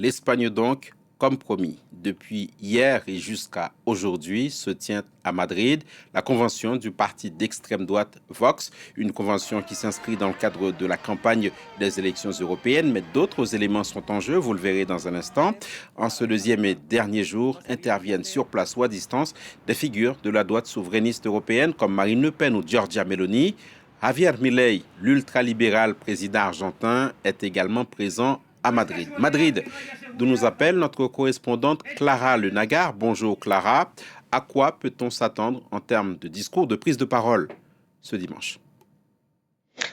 L'Espagne donc, comme promis, depuis hier et jusqu'à aujourd'hui, se tient à Madrid la convention du parti d'extrême droite Vox, une convention qui s'inscrit dans le cadre de la campagne des élections européennes, mais d'autres éléments sont en jeu, vous le verrez dans un instant. En ce deuxième et dernier jour, interviennent sur place ou à distance des figures de la droite souverainiste européenne comme Marine Le Pen ou Giorgia Meloni. Javier Milei, l'ultralibéral président argentin, est également présent à Madrid. Madrid, d'où nous appelle notre correspondante Clara Le Nagar. Bonjour Clara. À quoi peut-on s'attendre en termes de discours, de prise de parole ce dimanche?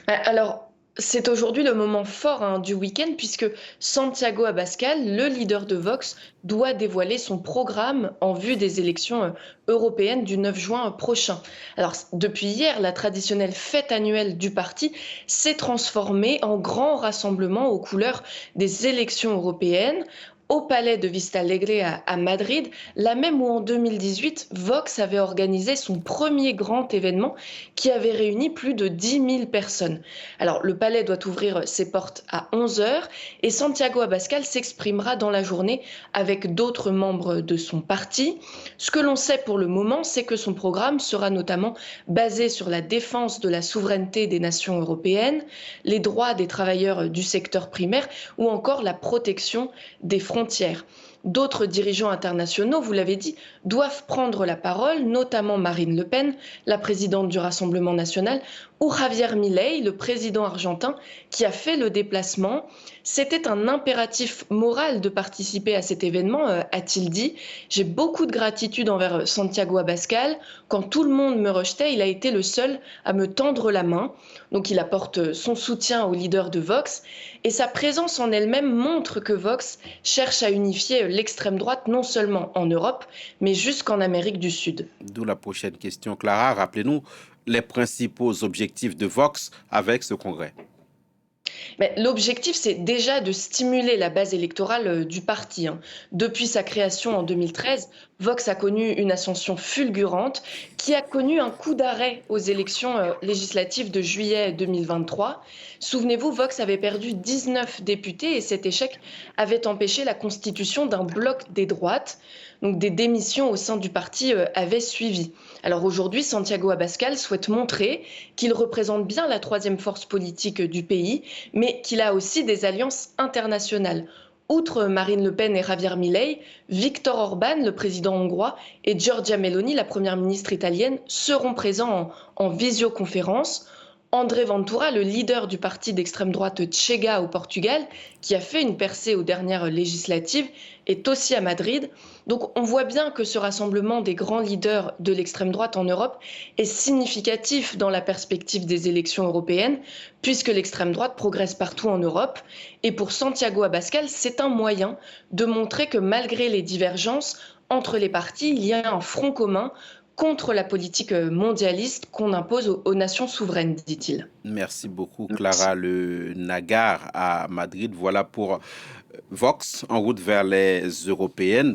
Alors, c'est aujourd'hui le moment fort du week-end puisque Santiago Abascal, le leader de Vox, doit dévoiler son programme en vue des élections européennes du 9 juin prochain. Alors, depuis hier, la traditionnelle fête annuelle du parti s'est transformée en grand rassemblement aux couleurs des élections européennes au palais de Vista Alegre à Madrid, là même où en 2018, Vox avait organisé son premier grand événement qui avait réuni plus de 10 000 personnes. Alors, le palais doit ouvrir ses portes à 11 heures et Santiago Abascal s'exprimera dans la journée avec d'autres membres de son parti. Ce que l'on sait pour le moment, c'est que son programme sera notamment basé sur la défense de la souveraineté des nations européennes, les droits des travailleurs du secteur primaire ou encore la protection des frontières. D'autres dirigeants internationaux, vous l'avez dit, doivent prendre la parole, notamment Marine Le Pen, la présidente du Rassemblement national, ou Javier Milei, le président argentin, qui a fait le déplacement. C'était un impératif moral de participer à cet événement, a-t-il dit. J'ai beaucoup de gratitude envers Santiago Abascal. Quand tout le monde me rejetait, il a été le seul à me tendre la main. Donc il apporte son soutien au leader de Vox. Et sa présence en elle-même montre que Vox cherche à unifier l'extrême droite non seulement en Europe, mais jusqu'en Amérique du Sud. D'où la prochaine question, Clara. Rappelez-nous les principaux objectifs de Vox avec ce congrès. Mais l'objectif, c'est déjà de stimuler la base électorale du parti. Depuis sa création en 2013, Vox a connu une ascension fulgurante qui a connu un coup d'arrêt aux élections législatives de juillet 2023. Souvenez-vous, Vox avait perdu 19 députés et cet échec avait empêché la constitution d'un bloc des droites. Donc des démissions au sein du parti avaient suivi. Alors aujourd'hui, Santiago Abascal souhaite montrer qu'il représente bien la troisième force politique du pays, mais qu'il a aussi des alliances internationales. Outre Marine Le Pen et Javier Milei, Viktor Orban, le président hongrois, et Giorgia Meloni, la première ministre italienne, seront présents en visioconférence. André Ventura, le leader du parti d'extrême droite Chega au Portugal, qui a fait une percée aux dernières législatives, est aussi à Madrid. Donc on voit bien que ce rassemblement des grands leaders de l'extrême droite en Europe est significatif dans la perspective des élections européennes, puisque l'extrême droite progresse partout en Europe. Et pour Santiago Abascal, c'est un moyen de montrer que malgré les divergences entre les partis, il y a un front commun contre la politique mondialiste qu'on impose aux nations souveraines, dit-il. Merci beaucoup, Clara Le Nagar à Madrid. Voilà pour Vox en route vers les européennes.